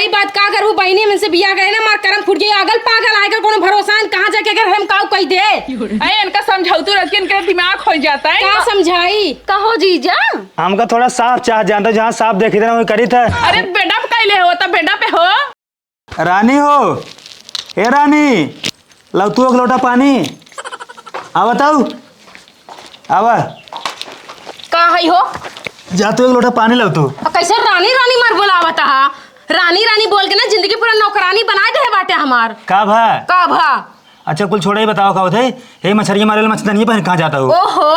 सही बात का करू बहनी में से बिया गए ना मार करम फुट गई अगल पागल आएगा कोनो भरोसा न कहां जाके अगर हम काऊ कह दे अरे इनका समझौतू रख के इनका दिमाग खो जाता है। क्या समझाई कहो जीजा हमका थोड़ा साफ चाह जानता जहाँ साफ देखी थे ना वही करी था। अरे बेडा पे कैले हो तब बेडा पे हो। रानी हो ए रानी लो तू एक लोटा पानी आ बताऊ आवा का है हो जा तू एक लोटा पानी लो तू। कैसे रानी रानी मार बोलावत हा रानी रानी बोल के ना जिंदगी पूरा नौकरानी बना दे बाटे हमार का भा का भा। अच्छा कुल छोड़े ही बताओ का होते हे मछली मारे मछली पहन कहाँ जाता हो। ओहो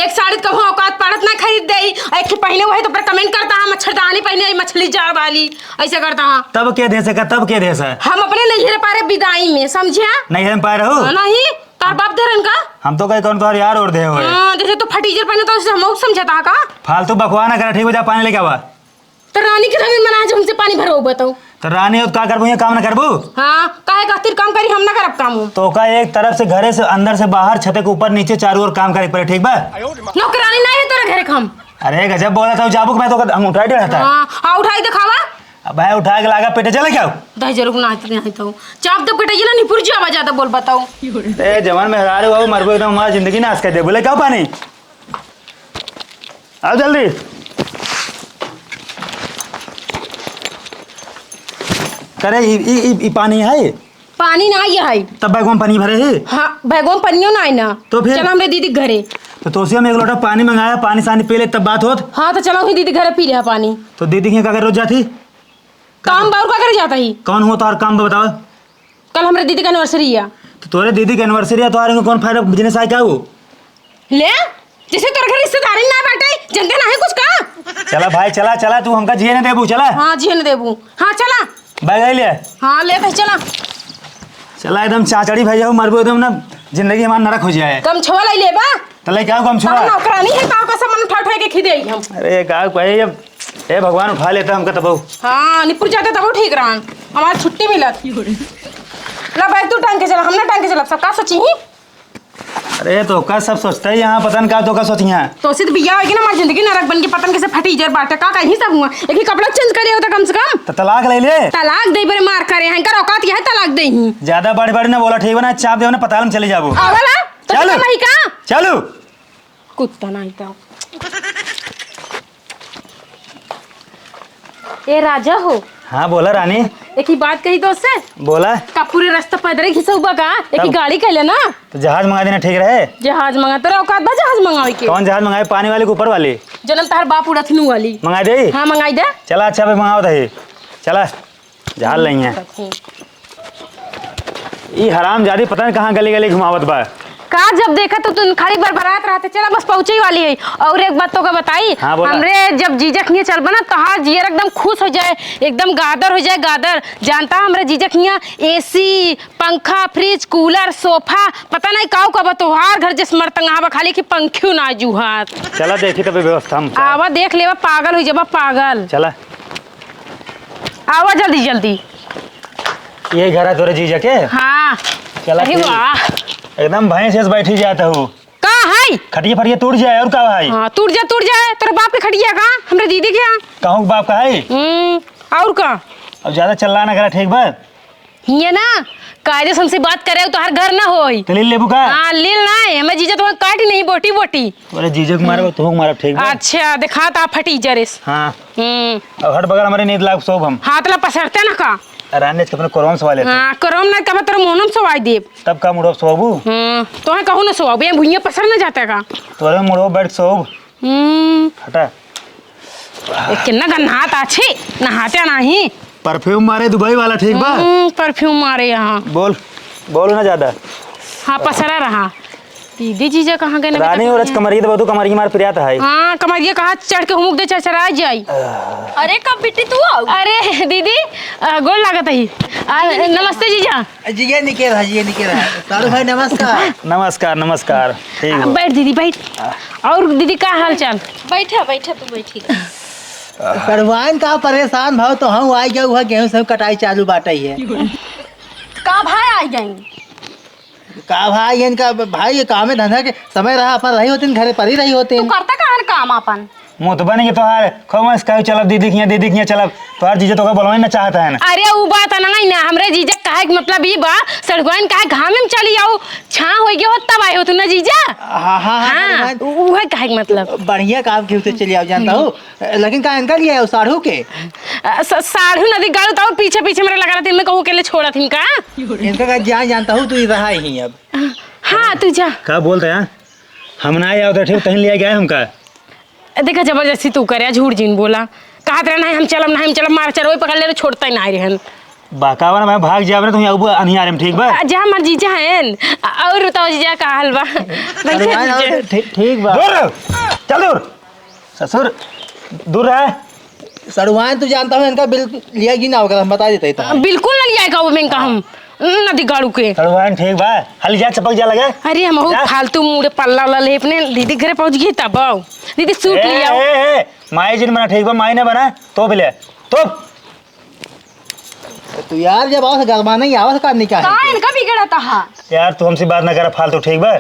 एक साड़ी कहो औकात पड़त ना खरीद दे एक पहने वही तो पर कमेंट करता है मच्छरदानी पहने मछली जार वाली ऐसे करता है। तब क्या दे सका तब क्या दे सका हम अपने नहीं पारे विदाई में समझे नहीं हम पाए रहो नहीं तार बाप दे रन का हम तो कहीं कौन तो यार और दे हो जैसे तो फटीजर पहने तो उसे हम समझता का फालतू बकवा ना करा ठीक हो जा पानी लेके आवा। तो रानी के जमीन बना जो हमसे पानी भरो बताओ तो रानी हो का करबू ये काम ना करबू। हाँ काहे खातिर काम करी हम ना करब काम तो का एक तरफ से घरे से अंदर से बाहर छते के ऊपर नीचे चारों ओर काम करे पड़े ठीक बा। नौकरानी नहीं है तेरा घरे काम। अरे गजब बोला था जाबुक मैं तो हम उठाई रहता है। हाँ उठाई दिखावा अब भाई उठा के लागा पेटे चले क्या दही जरूर ना नहीं तो चाप दब कटे ना निपुर जी आवाज ज्यादा बोल बताओ ए जवान में हरारे हो मरबो एकदम हमारी जिंदगी नाश कर दे बोले क्या पानी आओ जल्दी। करे ई पानी है पानी ना ये है तब बैगों में पानी भरे है। हाँ बैगों में पनियो ना है ना तो फिर चलो हमरे दीदी घरे तो हम एक लोटा पानी मंगाया पानी सानी पी ले तब बात होत। हाँ तो चलो ही दीदी घरे पी लिया पानी। तो दीदी की क्या कर रोज जाती काम बाउर का करे जाता ही कौन हो तो काम बताओ। कल हमारे दीदी का एनिवर्सरी है तो तोरे दीदी की एनिवर्सरी है तो कौन फायदा बिजनेस आए क्या वो ले जैसे तोरे घर रिश्तेदारी ना बैठे जनते ना है कुछ का। चला भाई चला चला तू हमका जिए न देबू चला। हाँ जिए न देबू हाँ चला बैग ले हाँ ले भाई चला चला एकदम चाचड़ी भाई जाओ मरबो एकदम ना जिंदगी हमारा नरक हो जाए। कम छोवा लाई ले बा तले क्या कम छोड़ा नौकरानी है काव का सामान उठा उठा के खिदे हम। अरे का भाई जब ए भगवान उठा लेता हमका तब हाँ निपुर जाते तब ठीक रहा हमारी छुट्टी मिलत ला बैग तू टांग के चला हम ना टांग के चला सब का सोची ही। अरे तो का सब सोचता है यहाँ पतन का तो का सोचिया तो सिर्फ बिया होगी ना हमारी जिंदगी नरक बन के पतन कैसे फटी जर बाटे का कहीं सब हुआ एक ही कपड़ा चेंज करे होता कम से कम तो तलाक ले ले तलाक दे बरे मार करे हैं कर औकात यह है तलाक दे ही ज्यादा बड़ी बड़ी ना बोला ठीक है ना चाप दे ना पताल में चले जाबो आवला तो चलो नहीं का चलो कुत्ता नहीं था ए राजा हो। हाँ बोला रानी एक ही बात कही तो उससे बोला का पूरे रास्ता पैदल घिसौबा का एक ही गाड़ी कहले ना तो जहाज मंगा देना ठीक रहे। जहाज मंगा तेरा औकात बा जहाज मंगावे के कौन जहाज मंगाए पानी वाले के ऊपर वाली जनम तार बाप उड़थनु वाली मंगा दे। हाँ मंगाई दे चला अच्छा भाई मंगाओ दही चला जहाज नहीं है ये हराम जादी पता नहीं कहाँ गली गली घुमावत बा का जब देखा तो तुम खाली बरबरात रहते चला बस पहुंचे ही वाली है। और एक बात तो का बताई हाँ, हमरे जब जीजक निया चल बना तहार जियर एकदम खुश हो जाए एकदम गादर हो जाए गादर जानता हमरे जीजक निया एसी पंखा फ्रिज कूलर सोफा पता नहीं काऊ का तोहार घर जिस मरतंगा खाली की पंखियों ना जुहात चला देखी तब व्यवस्था आवा देख लेवा पागल हो जाबा पागल चला आवा जल्दी जल्दी ये घर है तोरे जीजा के। हाँ चला अरे वाह एकदम भैंस ऐसे बैठी जाता हूँ का है खटिया फटिया टूट जाए और का भाई हाँ टूट जाए तेरे बाप के खटिया का हमरे दीदी के कहूँ बाप का है और का अब ज्यादा चलना ना करा ठीक बा ये ना कायदे से हमसे बात करे तो हर घर ना होई तो ले लेबू का हाँ लील ना हमें जीजा तो काटी नहीं बोटी बोटी अरे जीजा को मारे तो मारा ठीक बा। अच्छा दिखा ता फटी जरिस हाँ अब हर बगल हमारे नींद लाग सोब हम हाथ ला पसरते ना का रानी के अपने कोरोम सवाल लेते हाँ करम ना कब तेरे मोहनम सवाई देव तब का मुड़ो सोबू तो है कहूँ ना सोब ये भुइया पसर ना जाता का तोरे मुड़ो बैठ सोब हटा कितना गन्हात अच्छे नहाते नहीं परफ्यूम मारे दुबई वाला ठीक बा परफ्यूम मारे यहाँ बोल ना ज्यादा हाँ पसरा रहा दीदी जीजा कहाँ गए रानी और कमरिया तो कमरिया मार फिर आता है। हाँ कमरिया कहाँ चढ़ के हुमुक दे चरचरा जाई। अरे कब बेटी तू आओ। अरे दीदी गोल लागत है नमस्ते जीजा जी निके रहा तारू भाई नमस्कार नमस्कार नमस्कार ठीक है बैठ दीदी बैठ। और दीदी का हाल चाल बैठा तू बैठी करवाइन का परेशान भाव तो हम आई गए हुआ गेहूं सब कटाई चालू बाटे है का भाई आ जाएंगे का भाई इनका भाई ये काम धंधा के समय रहा अपन रही होती घरे पर ही रही होती तू करता कहाँ काम अपन मुँह तो बनेंगे तोहार खोमस कहू चलब दीदी खिया चलब तोहार जीजा तो बोलवा ना चाहता है ना। अरे वो बात नहीं ना हमरे जीजा काहे के मतलब ई बा सड़गवाइन काहे घाम में चली आओ छां हो गयो तब आए हो तू ना जीजा। हाँ हाँ हाँ वो है काहे के मतलब बढ़िया काम के उसे चली आओ जानता हूँ लेकिन कहाँ इनका लिया है साढ़ू के साढ़ू नदी गाड़ू तो पीछे पीछे मेरे लगा रहा थी मैं कहूँ के लिए छोड़ा थी का इनका का जान जानता हूँ तू रहा ही अब। हाँ तू जा का बोलते हैं हम ना आया तो ठीक तहीं ले गए हमका। देखा जबरदस्ती तू करे झूठ जीन बोला कहा तेरा नहीं हम चलम मार चलो पकड़ ले तो छोड़ता ही ना रहन बाकावा ना मैं भाग जाब ना तुम अब अनियारे में ठीक बा। जा हमार जीजा हैं और बताओ जीजा का हाल बा ठीक बा दूर रहो, चल दूर ससुर दूर रहे। सड़ुआन तू जानता हूँ इनका बिल लिया कि ना होगा हम बता देते तो। बिल्कुल ना लिया का वो बैंक हम नदी गाड़ू के सड़वान ठीक बा हल जा चपक जा लगे। अरे हम जा। फालतू मुड़े पल्ला वाला ले अपने दीदी घर पहुंच गई तब आओ दीदी सूट लिया माई जिन बना ठीक बा माई ने बना तो बिले तो तू यार जब आओ गरमा नहीं आवाज करने क्या है इनका बिगड़ा था यार तू हमसे बात ना कर फालतू ठीक बा।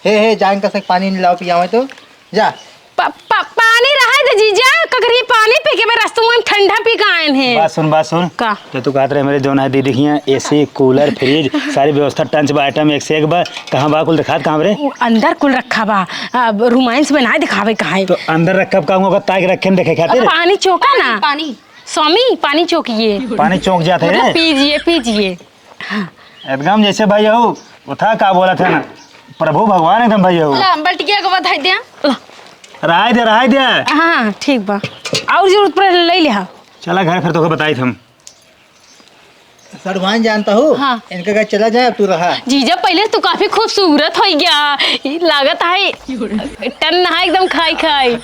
हे जान का पानी नहीं लाओ पिया तो जा पानी रहा है जीजा ककरी पानी पी के मैं रास्ते में ठंडा पी के आए हैं बात सुन का तो तू कहत रहे मेरे जो है दीदी खिया एसी कूलर फ्रिज सारी व्यवस्था टंच बा आइटम एक से एक बा कहाँ बा कुल दिखात कहाँ रे वो अंदर कुल रखा बा रोमांस में ना दिखावे कहा तो अंदर रखब का होगा ताक रखे देखे खातिर पानी चौका ना पानी स्वामी पानी चौकिए पानी चौक जाते मतलब है पीजिए एकदम जैसे भाई हो वो था का बोला था ना प्रभु भगवान एकदम भाई हो बल्टिया को बधाई दिया रहा दे हाँ ठीक बा और जरूरत पड़े ले लिया चला घर फिर तो बताई थम सड़ुआन जानता हूँ हाँ। इनका घर चला जाए अब तू रहा जीजा पहले तो काफी खूबसूरत हो गया लागत है टन नहा एकदम खाई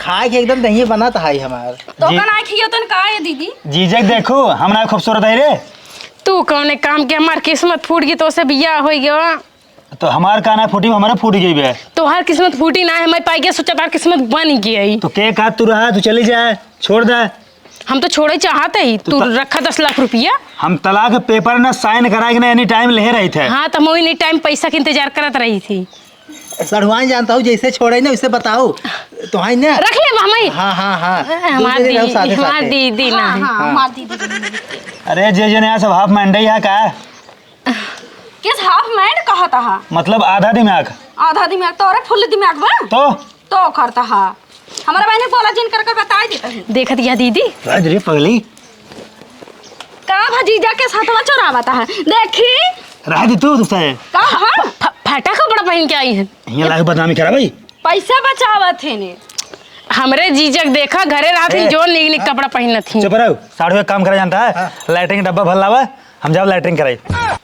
खाए के एकदम दही बना था हमार तो ना खियो तन का है दीदी जीजक देखो हमरा खूबसूरत है रे तू कौन काम के हमार किस्मत फूट गई तो से बिया हो गया तो हमार काना फूटी हमारा फूट गई बे तो हर किस्मत फूटी ना है मैं पाई के सोचा तार किस्मत बन गई तो के का तू रहा तू चली जाए छोड़ दे हम तो छोड़े चाहते ही तू रखा 10 लाख रुपया हम तलाक पेपर ना साइन कराए ना एनी टाइम ले रही थे। हाँ तो मैं एनी टाइम पैसा के इंतजार करत रही थी सड़ुआन जानता हूँ जैसे छोड़े ना वैसे बताओ तो हाँ ना रख ले हमारी हाँ हमार दीदी ना अरे जे जने सब हाफ मंडई है का किस हाफ माइंड कहा था मतलब आधा दिमाग आधा दिमाग तो और फुल दिमाग बा तो करता हा हमारा बहन बोला जिन करके बता देता है देखत या दीदी राज रे पगली का भजीजा के साथ में चोरावता है देखी रह दी तू तुझसे का हाँ फटा कपड़ा पहन के आई है ये लाइफ बदनामी करा भाई पैसा बचावत है ने हमरे जीजक देखा घरे रात में जो निक निक कपड़ा पहन थी चुप रहो साढ़ू एक काम करा जानता है लाइटिंग डब्बा भर लावा हम जाओ लाइटिंग कराई।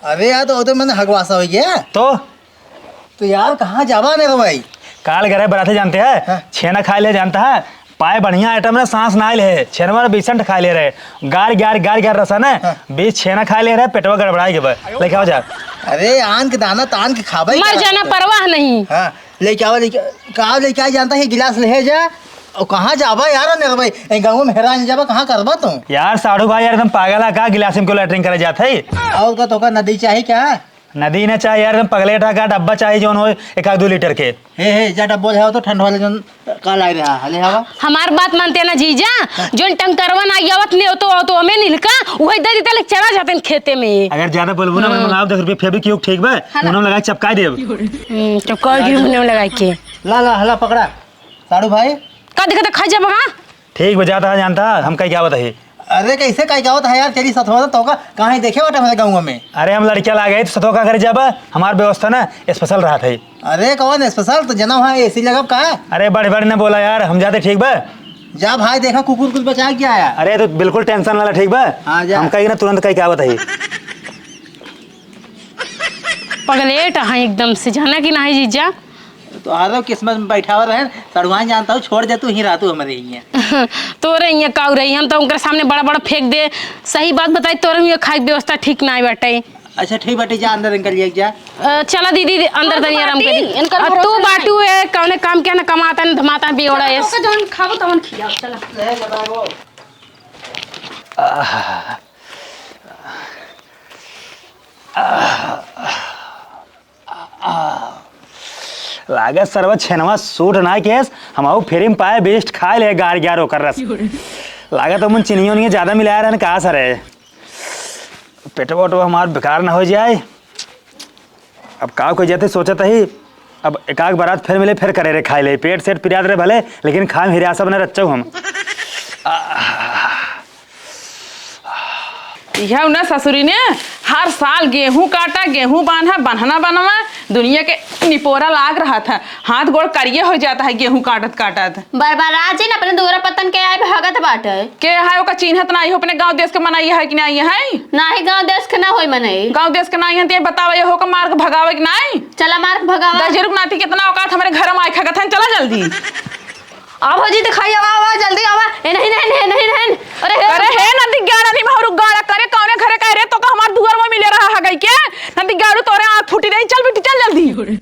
अरे यार तो मैंने हगवासा हो गया तो यार कहाँ जावा मेरे भाई काल गरे बराते जानते हैं छेना खा ले जानता है पाए बढ़िया आइटम ना सांस ना ले छेना बीसंट खा ले रहे गार रसा ना बीस छेना खा ले रहे पेटवा गड़बड़ाई के लेके आओ जा। अरे आन के दाना तान के खावा मर जाना परवाह नहीं हाँ लेके आओ लेके आ जानता है गिलास ले जा और कहाँ जावा यार मेरे भाई गाँव में हेरा जावा कहाँ करवा तू यार साढ़ू भाई यार एकदम पागल है का गिलास में क्यों लैटरिंग करे जाते है और का तो का नदी चाहिए क्या नदी ने चाहिए यार एकदम पगलेटा का डब्बा चाहिए जो हो 1-2 लीटर के हे जा डब्बो है तो ठंड वाले जन काल आ रहा हले हवा हमार बात मानते ना जीजा जो टंकरवा ना आवत नहीं तो हमें निलका वही दे देता लेके चला जाते खेते में अगर ज्यादा बोलबो ना मैं मंगाओ 10 रुपए फेविक्विक ठीक बा उन्होंने लगा चपका देब तो कह दी हमने लगा के ला हला पकड़ा साड़ू भाई का दिखा खा जा बगा ठीक बजाता है जानता हम कहीं क्या बताइए। अरे कैसे कहीं क्या होता है यार तेरी सतवा तो का कहाँ देखे बाटे हमारे गाँव में अरे हम लड़कियां ला गए तो सतो का करे जब हमार व्यवस्था ना स्पेशल रहा था। अरे कौन स्पेशल तो जना वहाँ एसी लगा कहा अरे बड़े ने बोला यार हम जाते ठीक बा जा भाई देखा कुकुर कुछ बचा क्या आया अरे तो बिल्कुल टेंशन वाला ठीक बा हम कहीं ना तुरंत कहीं क्या बताइए। पगलेट हाँ एकदम से जाना कि नहीं जीजा तो आ रहा किस्मत में बैठा हुआ रहे सड़ुआन जानता हूँ छोड़ दे तू ही रातू हमारे यहाँ तोरे यहाँ काउ रही हम तो उनके सामने बड़ा बड़ा फेंक दे सही बात बताई तोरे यहाँ खाए व्यवस्था ठीक ना बाटे। अच्छा ठीक बाटे जा अंदर निकल जा चला दीदी अंदर तनी आराम इनकर कर तू बाटू है कौने काम क्या ना कमाता न धमाता बियोड़ा है जौन खाबो तवन खियाओ चला लागत सरवा छेनवा सूट ना केस हम फिर पाए बेस्ट खाए ले गार ग्यार होकर रस लागत हम चीनियों नहीं ज्यादा मिलाया रहे कहा सर है पेटवा वोटवा हमारा बेकार ना हो जाए। अब का कोई जाते सोचता ही अब एक बारात फिर मिले फिर करे रे खाए ले पेट सेट पिरात रहे भले लेकिन खाए हिरिया सब ने रच्चा हम यह ना ससुरी ने हर साल गेहूं काटा गेहूं बांधा बन्हना बनवा दुनिया के निपोरा लाग रहा था हाथ गोड़ करिए हो जाता है गेहूं काटत काटत बरबराजी न अपने दूरा पतन के आए भगत बाटे के है ओका चिन्हत नहीं हो अपने गांव देश के मनाई है कि नहीं है नाही गांव देश के ना होई मने गांव देश के नहीं है ते बतावे हो का मार्ग भगावे कि नहीं चला मार्ग भगावा दजरुक नाती कितना औकात हमारे घर में आइखा कथन चला जल्दी आओ जी दिखाई आवा जल्दी आवा ए नहीं अरे हे नदी गाड़ा नहीं महरु गाड़ा करे कौने घरे कह रे तो का हमार दुआर में मिले रहा है गई के नदी गाड़ू तोरे आंख फूटी नहीं चल बेटी चल जल्दी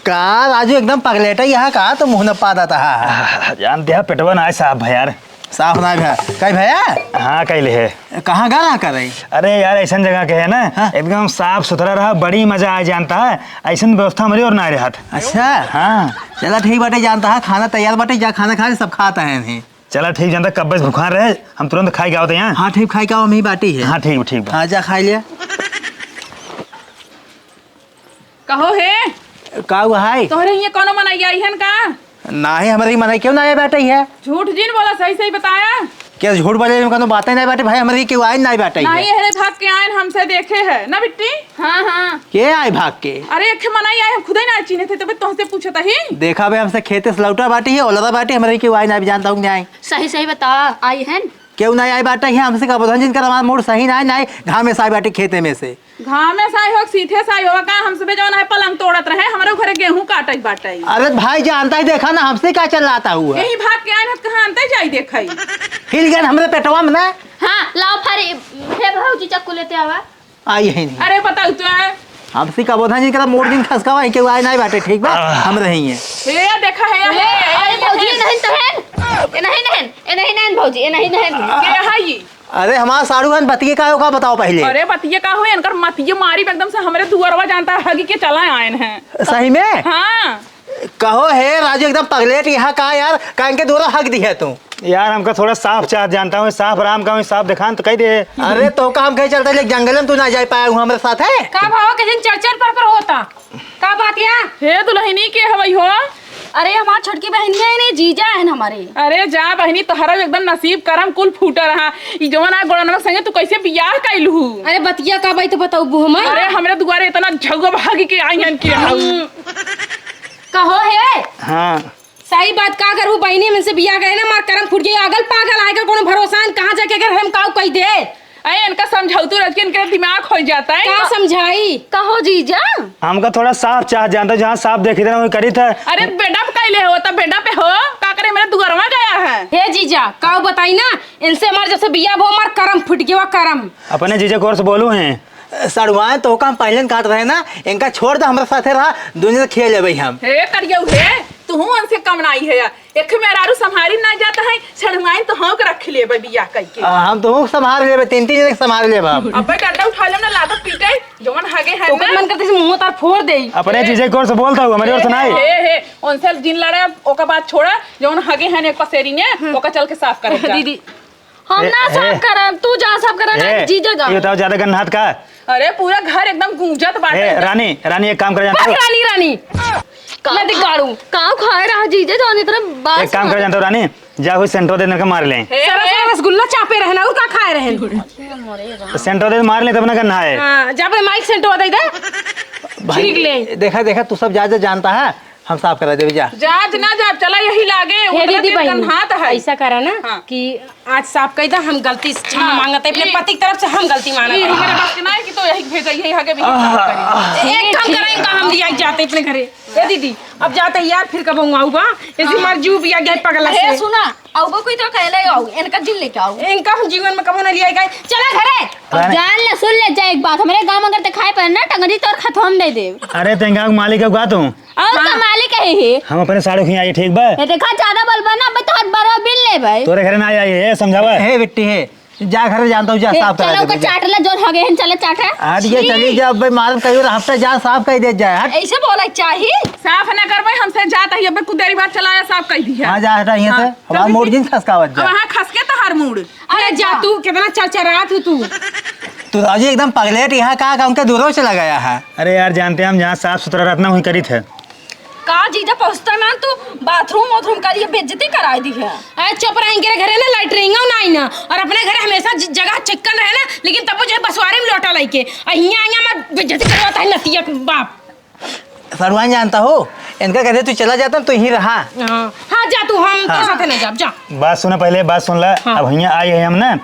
का राजू एकदम पगलेटा यहाँ का तो मुँह न पा देता है जानते हैं पेटवा ना साहब भैया साफ ना भैया कहीं भैया हाँ कैले है कहाँ गा रहा कर रही अरे यार ऐसा जगह के है ना एकदम साफ सुथरा रहा बड़ी मजा आ जानता है ऐसा व्यवस्था हमारी और ना रहा। अच्छा हाँ चला ठीक बाटे जानता है खाना तैयार बाटे जा खाना खा सब खाता है इन्हें चला ठीक जानता कब बस भूखा रहे हम तुरंत खाई गाते हैं। हाँ ठीक खाई का वही बाटी है। हाँ ठीक ठीक हाँ जा खाई लिया कहो हे का हुआ है तोहरे ये कोनो मनाई आई है का ना ही हमारी मनाई क्यों ना आए बैठे है झूठ जिन बोला सही सही बताया क्या झूठ बोले में कोनो बातें नहीं बैठे भाई हमारी क्यों आए नहीं बैठे नहीं है भाग के आए हमसे देखे है ना बिट्टी हाँ हाँ के आए भाग के अरे एक मनाई आए हम खुद ही ना चिन्हे थे तब तुमसे पूछा था ही देखा भाई हमसे खेते से लौटा बाटी है ओलरा बाटी हमारी क्यों आए नहीं जानता हूँ नहीं सही सही बता आई है क्यों नहीं आई बाटा है हमसे का बोल जिनका हमारा मूड सही ना नहीं घाम में साई बाटी खेते में से घाम में साई हो सीधे साई हो का हमसे पे जवन है पलंग तोड़त रहे हमारे घरे गेहूं काटई बाटई अरे भाई जानता ही देखा ना हमसे क्या चल रहा हुआ यही भाग के आए न कहां अंते जाई देखई हिल गया हमारे पेटवा में ना हां लाओ फरे हे भौजी चक्कू लेते आवा आई है नहीं अरे बताऊ तो है हमसे का बोल जिनका मूड दिन खसकावा है क्यों आए नहीं बाटे ठीक बा हम रहेंगे हे देखा है अरे भौजी नहीं तो है नहीं भौजी नहीं के है ये अरे हमारा साड़ू खान बतिये का होगा बताओ पहले अरे बतिये का हो इनकर मतिये मारी एकदम से हमरे दुआरवा जानता है हगी के चला आए हैं सही में हाँ कहो है राजू एकदम पगलेट यहाँ का यार कान के दूरा हक दी है तू यार हमका थोड़ा साफ चाह जानता हूँ साफ राम का साफ दिखान तो कह दे। अरे तो का हम कहीं चलते ले जंगल में तू ना जा पाया हूँ हमारे साथ है का भाव के दिन चर्चा पर होता का बात या हे दुल्हनी के हवई हो अरे हमार छोटकी बहन है ने जीजा है हमारे अरे जा बहनी तोहरा एकदम नसीब करम कुल फूटा रहा ई जवन आ गोड़नवा संगे तू कैसे बियाह कैलू अरे बतिया का भाई तो बताऊ बू हम अरे हमरे दुआरे इतना झगो भागी के आई हन के कहो है हाँ सही बात का करू बहनी में से बिया गए ना मार करम फूट गई अगल पागल आएगा कोनो भरोसा न कहां जाके अगर हम काऊ कह दे अरे इनका समझौतू रच के इनका दिमाग हो जाता है का समझाई कहो जीजा हमका थोड़ा साफ चाह जानता जहाँ साफ देखी था वही करी था। अरे बेडा पे कैले हो तब बेडा पे हो का करे मेरे दुआरवा गया है हे जीजा का बताई ना इनसे हमार जैसे बिया वो हमार करम फूट गया करम अपने जीजा कोर से बोलू हैं सड़ुआए तो काम पहले काट रहे ना इनका छोड़ दो हमारे साथे रहा दुनिया से खेल ले हम हे करियो हे तू उनसे कम नहीं है एक मेरारू संभाली ना जाता है छड़वाई तो हम रख ले बिया कह के हम तो संभाल ले तीन जने संभाल ले बाप अब डंडा उठा ले ना लात पीटे जवन हगे है तो मन करते से मुंह तार फोड़ दे अपने जीजा कोर से बोलता हूँ हमारी ओर सुनाई हे उनसे जिन लड़े ओका बात छोड़ा जवन हगे है एक पसेरी ने ओका चल के साफ कर दीदी हम ना साफ करम तू जा साफ करा ना जीजा जा ये बताओ ज्यादा गन हाथ का अरे पूरा घर एकदम गूंजत बाटे रानी एक काम कर जानता हूँ रानी मैं दिखाड़ू काऊ खाए रहा जीजा जाने तरह बात एक काम कर जानता हूँ रानी जा कोई सेंटो देने का मार लें रसगुल्ला चापे रहना और का खाए रहन सेंटो दे मार लें तब ना करना है। हां जा पे माइक सेंटो दे दे ठीक ले देखा तू सब जा जानता है हम साफ करा देवी जा जाज ना जा चला यही लागे हे दीदी बहन हाथ है ऐसा करा ना हाँ। कि आज साफ कह दा हम गलती से क्षमा मांगते अपने पति की तरफ से हम गलती मांगते ये हमारे पास के ना है कि तो यही भेजा यही हगे भी साफ करी एक काम करेंगे हम लिया जाते अपने घरे ए दीदी अब जाते यार फिर कब आऊंगा ऐसी मर जू बिया गए पगला हे से सुना आऊगा कोई तो कहले आऊ इनका जिल लेके आऊ इनका हम जीवन में कबो न लिया गए चला घरे जान ले सुन ले जा एक बात हमारे गांव अगर ते खाए पर ना टंगरी तोर खत्म दे दे अरे तेंगा मालिक का तू और का मालिक है ही हम अपने साड़ू खी आई ठीक बा ये देखा ज्यादा बलबा ना बता बड़ा बिल ले भाई तोरे घर में आई है समझावा हे बेटी है जा घर जानता हूँ, जा साफ करा चलो दे का चाटला जोन हो गए हैं, चले चाटे। हट ये चली जा भाई, मालूम कहीं हफ्ता जा साफ कर दे जाए। हट ऐसे बोला चाहिए। साफ ना करबे हमसे जाता ही अबे कुछ देरी बाद चलाया साफ कह दी है। हाँ जा हटा यहाँ से, हाँ, हमारा चल मोड़ भी- जिन खसकावत अब जा। वहाँ खस के तो हर मूड। अरे जा तू, कितना चरचरात है तू। तू राजू एकदम पगलेट, यहाँ कहाँ उनके दूरों से लगाया है। अरे यार जानते हैं हम जहाँ साफ सुथरा रहना वहीं करी थे। का जीजा पहुंचता ना तू बाथरूम वाथरूम करिए बेइज्जती करा दी है। अरे चुप रहेंगे घरे ना लाइटरिंग ना आई ना, और अपने घरे हमेशा जगह चिकन रहे ना, लेकिन तब जो है बसवारी में लौटा लाई के यहाँ आया मैं बेइज्जती करवाता है नतिया बाप। सरवान जानता हो, इनका कहते तू चला जाता तो यहीं रहा। हाँ जा तू, हम तो साथे ना जा जा। बात सुना पहले, बात सुन ला। हाँ। अब यहाँ आई है हम ना,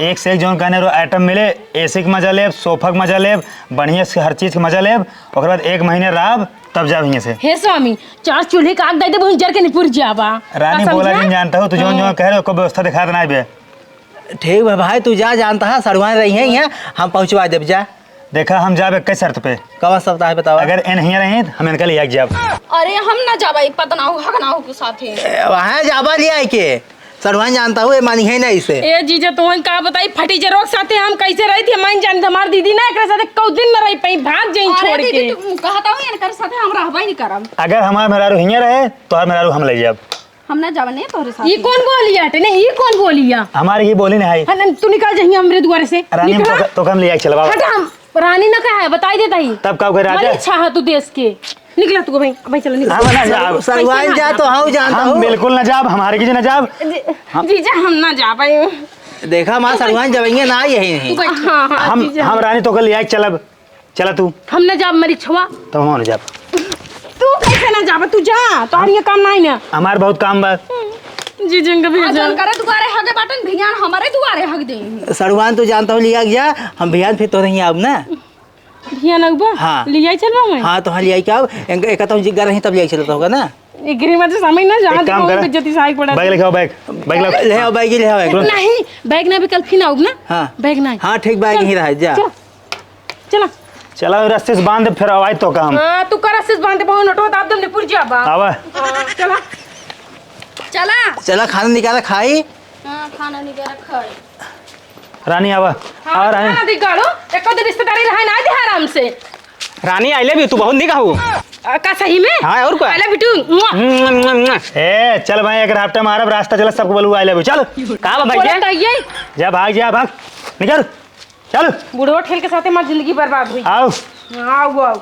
एक से एक जोन कहने रो आइटम मिले, एसी के मजा लेब, सोफा के मजा लेब, बढ़िया से हर चीज के मजा लेब, और बाद 1 महीने रहब तब जाब यहाँ से। हे स्वामी, 4 चूल्हे का आग दे दे, जर के निपुर जाबा। रानी का बोला समझा? नहीं जानता हो, तू जोन जोन कह रहे हो को व्यवस्था दिखा देना बे। ठीक है भाई, तू जा जानता है, सरवान रही है यहाँ, हम पहुँचवा देव जा। देखा हम जाब एक शर्त पे, कब सप्ताह है बताओ। अगर इन यहाँ रहे तो हम इनका ले आके जाब। अरे हम ना जाबाई पता हो हक ना हो के साथे। वहाँ जाबा ले आई के, सरवान जानता हूँ, ये मानी है ना इसे। ए जीजा तो का बताई फटी जरोग साथे हम कैसे रही थी, हम जान हमार दीदी ना एकरा साथे कौ दिन न रही पई, भाग जाई छोड़ अरे के। दीदी तू कहता हूं इनकर साथे हम रहबा नहीं करब। अगर हमारा मेहरारू यहाँ रहे तो हर मेहरारू हम ले जाब। हम ना जाबा नहीं तोरे साथ। ये कौन बोलिया हटे ये कौन बोलिया? हमारी ही बोली नहीं हाँ, तू निकल जाइए हमरे द्वार से। रानी हम निकला। तो हम ले आके चलवा। हट हम रानी ना कहा है, बताई देता ही। तब का हमारी राजा इच्छा है तू देश के। निकला तू भाई, भाई चलो निकल। हम ना जाब, सरवान जा तो हाँ जानता हम हूँ। बिल्कुल न जाब, हमारे की न जाब। जीजा हम ना जा पाए। देखा माँ, सरवान जबेंगे ना यही नहीं। हाँ हाँ जीजा, हम रानी तो कल ले आके चलब। चला तू, हम ना जा मरी छुआ। तो हम न जाब। तू कैसे ना जाबा, तू जा, तो ये काम नहीं ना। हमारे बहुत काम बा। जी जंग भी जा। जन करे दुआरे हगे बाटन भियान हमारे दुआरे हग दे। सरवान तू जानता हूँ, लिया जा, हम बिहान फिर तो नहीं अब ना। धियान अगबा हाँ। लिया चलवा मैं। हाँ तो हाँ लिया क्या अब, एक तो जिग्गा रही तब लिया चलता होगा ना। एग्री मत समझ ना जा, एक काम तो कर, बेइज्जती सहायक पड़ा। बैग लेके आओ, बैग बैग ले। ले आओ बैग, ले आओ बैग। नहीं बैग ना भी कल फिर आऊँ ना। हाँ बैग नहीं। हाँ ठीक, बैग यहीं रहा जा। चलो चलो। चला रास्ते से बांध फिर आवाज तो काम। हाँ तू कर सिस बांधे बहु नटो ताप दम ने पुर जाबा। आवा चला चला। चला खाना निकाला खाई। हां खाना नहीं दे रखा है। रानी आवा। हाँ रानी खाना दिगाड़ो, एको दे रिश्तेदारी रहा ना दे आराम से। रानी आई लव यू, तू बहुत नहीं कहू। का सही में? हाँ और क्या? पहले बिटू ए चल भाई, अगर हफ्ते मारा रास्ता चला सबको बोलू आई लव यू। चल कहा भाई बोला तो ये जा भाग निकल चल। बूढ़ो ठेल के साथे हमारी जिंदगी बर्बाद हुई। आओ आओ आओ